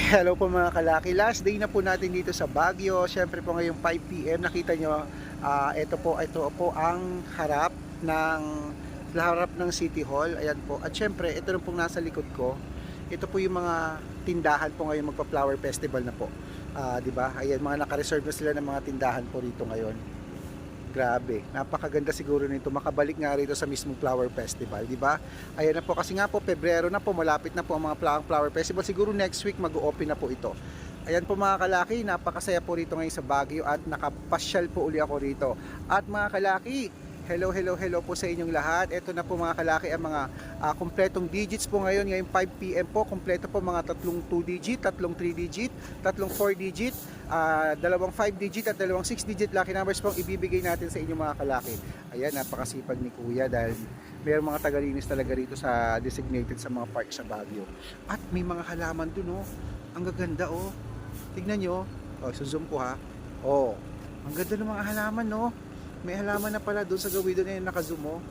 Hello po mga kalaki, last day na po natin dito sa Baguio. Siyempre po ngayong 5 PM nakita nyo, ito po ang harap ng City Hall. Ayan po, at siyempre ito rin pong nasa likod ko. Ito po yung mga tindahan po ngayon, magpa-flower festival na po, di ba? Ayan, mga naka-reserve na sila ng mga tindahan po rito ngayon. Grabe, napakaganda siguro nito, makabalik nga rito sa mismong flower festival, di ba? Ayan na po, kasi nga po Pebrero na po, malapit na po ang mga flower festival. Siguro next week mag-o-open na po ito. Ayan po mga kalaki, napakasaya po rito ngayon sa Baguio at nakapasyal po uli ako rito. At mga kalaki, hello po sa inyong lahat. Ito na po mga kalaki ang mga kumpletong digits po ngayong 5 PM po. Kumpleto po mga tatlong 2 digit, tatlong 3 digit, tatlong 4 digit, dalawang 5 digit at dalawang 6 digit lucky numbers po ang ibibigay natin sa inyong mga kalaki. Ayan, napakasipag ni Kuya dahil mayroong mga tagalinis talaga rito sa designated sa mga park sa Baguio. At may mga halaman dun, oh. Ang gaganda, oh. Tignan nyo. Oh, zoom ko ha. Oh, ang ganda ng mga halaman, no. May halaman na pala doon sa gawido na yung naka-zoom mo.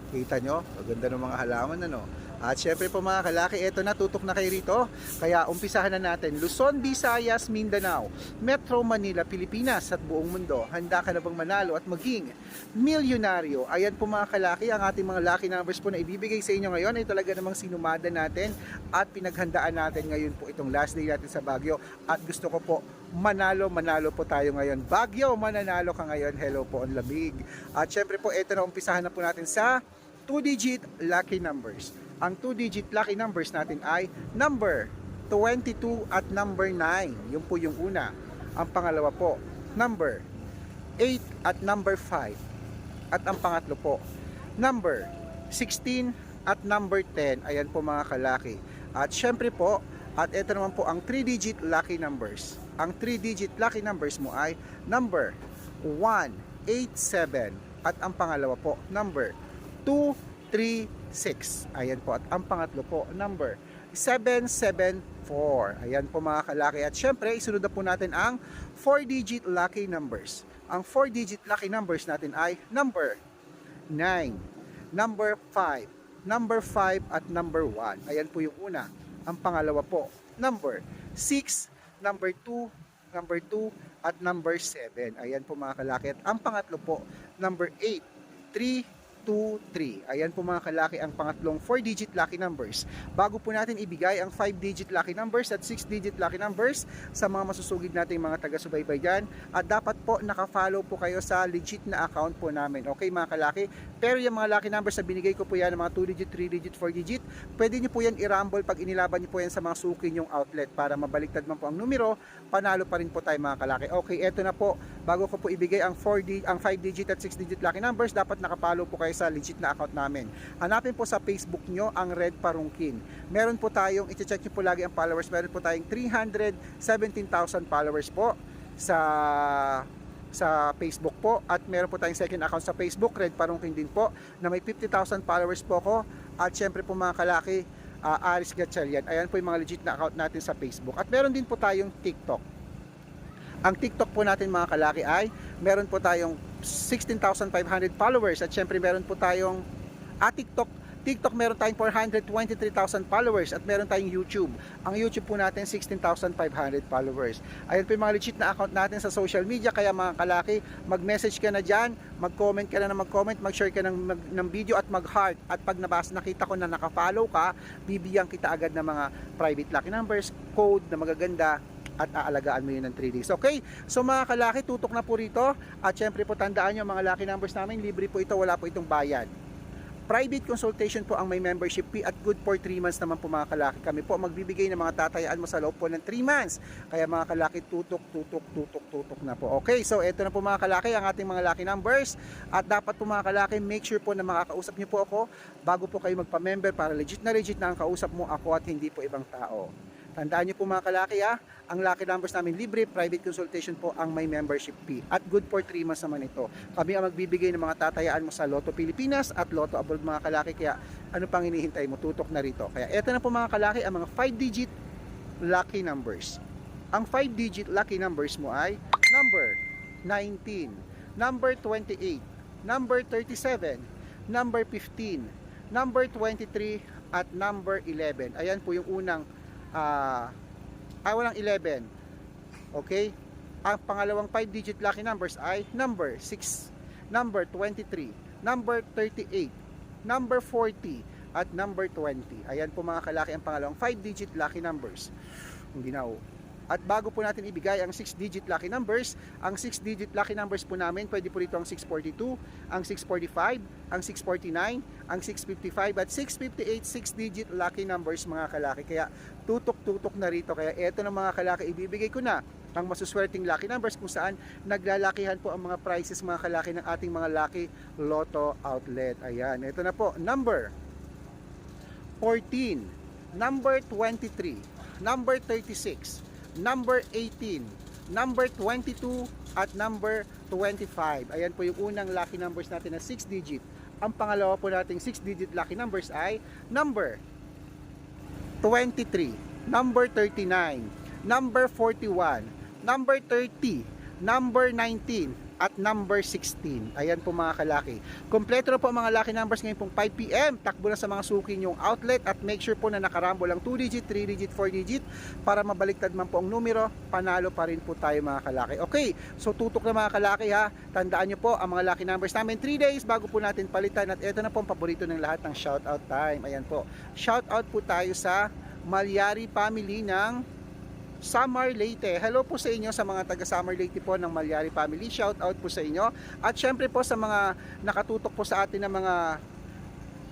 Kita nyo? Maganda ng mga halaman, ano? At syempre po mga kalaki, eto na, tutok na kayo rito. Kaya umpisahan na natin. Luzon, Visayas, Mindanao, Metro Manila, Pilipinas at buong mundo. Handa ka na bang manalo at maging milyonaryo? Ayan po mga kalaki, ang ating mga lucky numbers po na ibibigay sa inyo ngayon ay talaga namang sinumada natin at pinaghandaan natin ngayon po itong last day natin sa Baguio. At gusto ko po manalo po tayo ngayon. Baguio, mananalo ka ngayon. Hello po, ang lamig. At syempre po, eto na, umpisahan na po natin sa 2-digit lucky numbers. Ang 2-digit lucky numbers natin ay number 22 at number 9. Yun po yung una. Ang pangalawa po, number 8 at number 5. At ang pangatlo po, number 16 at number 10. Ayan po mga kalaki. At syempre po, at ito naman po ang 3-digit lucky numbers. Ang 3-digit lucky numbers mo ay number 187. At ang pangalawa po, number 236. Ayan po. At ang pangatlo po, number 774. Ayan po mga kalaki. At syempre, isunod na po natin ang 4-digit lucky numbers. Ang 4-digit lucky numbers natin ay number 9, number 5, number 5 at number 1. Ayan po yung una. Ang pangalawa po, number 6, number 2, number 2 at number 7. Ayan po mga kalaki. At ang pangatlo po, number 8, 3, 2, 3. Ayan po mga kalaki ang pangatlong 4-digit lucky numbers. Bago po natin ibigay ang 5-digit lucky numbers at 6-digit lucky numbers sa mga masusugid nating mga taga-subaybay dyan, at dapat po naka-follow po kayo sa legit na account po namin. Okay mga kalaki? Pero yung mga lucky numbers na binigay ko po yan, mga 2-digit, 3-digit, 4-digit, pwede nyo po yan i-rumble pag inilaban nyo po yan sa mga suki nyong outlet para mabaliktad man po ang numero, panalo pa rin po tayo mga kalaki. Okay, eto na po. Bago ko po ibigay ang 5-digit at 6-digit lucky numbers, dapat naka-follow po kayo sa legit na account namin. Hanapin po sa Facebook nyo ang Red Parungkin. Meron po tayong, i-check nyo po lagi ang followers, meron po tayong 317,000 followers po sa Facebook po, at meron po tayong second account sa Facebook, Red Parungkin din po, na may 50,000 followers po ko. At syempre po mga kalaki, Aris Gatchalian. Ayan po yung mga legit na account natin sa Facebook. At meron din po tayong TikTok. Ang TikTok po natin mga kalaki ay meron po tayong 16,500 followers, at syempre meron po tayong TikTok meron tayong 423,000 followers, at meron tayong YouTube. Ang YouTube po natin 16,500 followers. Ayan po yung mga legit na account natin sa social media. Kaya mga kalaki, mag-message ka na dyan, mag-comment ka na mag-comment, mag-share ka ng video at mag-heart. At pag nakita ko na naka-follow ka, bibigyan kita agad ng mga private lucky numbers, code na magaganda, at aalagaan mo yun ng 3 days. Okay? So mga kalaki, tutok na po rito. At syempre po tandaan nyo, mga lucky numbers namin, libre po ito, wala po itong bayad. Private consultation po ang may membership fee, at good for 3 months naman po mga kalaki. Kami po magbibigay ng mga tatayaan mo sa loob po ng 3 months. Kaya mga kalaki, tutok na po. Okay, so eto na po mga kalaki ang ating mga lucky numbers. At dapat po mga kalaki, make sure po na makakausap nyo po ako bago po kayo magpa-member, para legit na ang kausap mo ako at hindi po ibang tao. Tandaan nyo po mga kalaki ang lucky numbers namin libre, private consultation po ang may membership fee. At good for 3 months naman ito. Kami ang magbibigay ng mga tatayaan mo sa Lotto Pilipinas at Lotto Abroad mga kalaki. Kaya ano pang hinihintay mo, tutok na rito. Kaya eto na po mga kalaki ang mga 5-digit lucky numbers. Ang 5-digit lucky numbers mo ay number 19, number 28, number 37, number 15, number 23 at number 11. Ayan po yung unang walang 11. Okay? Ang pangalawang 5-digit lucky numbers ay number 6, number 23, number 38, number 40, at number 20. Ayan po mga kalaki ang pangalawang 5-digit lucky numbers. Hindi na. At bago po natin ibigay ang 6-digit lucky numbers, ang 6-digit lucky numbers po namin, pwede po rito ang 642, ang 645, ang 649, ang 655 at 658 6-digit lucky numbers mga kalaki. Kaya tutok-tutok na rito. Kaya eto na mga kalaki, ibibigay ko na ang masuswerteng lucky numbers kung saan naglalakihan po ang mga prizes mga kalaki ng ating mga Lucky Lotto outlet. Ayan, ito na po. Number 14, number 23, number 36, number 18, number 22, at number 25. Ayan po yung unang lucky numbers natin na 6-digit. Ang pangalawa po nating 6-digit lucky numbers ay number 23, number 39, number 41, number 30, number 19, at number 16. Ayan po mga kalaki. Kompleto na po ang mga lucky numbers ngayon pong 5 PM. Takbo na sa mga suki yung outlet at make sure po na nakarambo lang 2-digit, 3-digit, 4-digit para mabaliktad man po ang numero, panalo pa rin po tayo mga kalaki. Okay, so tutok na mga kalaki ha. Tandaan nyo po ang mga lucky numbers namin 3 days bago po natin palitan at ito na po ang paborito ng lahat ng shoutout time. Ayan po. Shoutout po tayo sa Malyari family ng Samar Leyte. Hello po sa inyo sa mga taga Samar Leyte po ng Malyari family. Shout out po sa inyo. At syempre po sa mga nakatutok po sa atin ng mga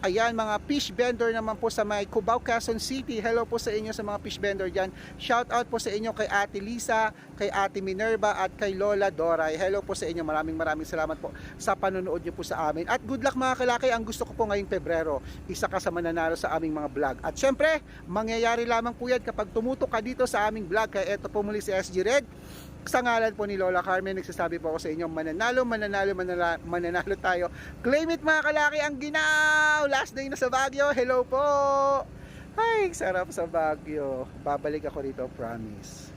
mga fish vendor naman po sa may Cubao, Quezon City. Hello po sa inyo sa mga fish vendor dyan. Shout out po sa inyo kay Ate Lisa, kay Ate Minerva at kay Lola Doray. Hello po sa inyo. Maraming salamat po sa panonood nyo po sa amin. At good luck mga kalaki. Ang gusto ko po ngayong Pebrero, isa ka sa mananalo sa aming mga vlog. At syempre, mangyayari lamang po yan kapag tumutok ka dito sa aming vlog. Kaya eto po muli si SG Red. Sa ngalan po ni Lola Carmen, nagsasabi po ako sa inyo, mananalo tayo. Claim it mga kalaki, ang ginaw! Last day na sa Baguio, hello po! Ay, sarap sa Baguio. Babalik ako rito, promise.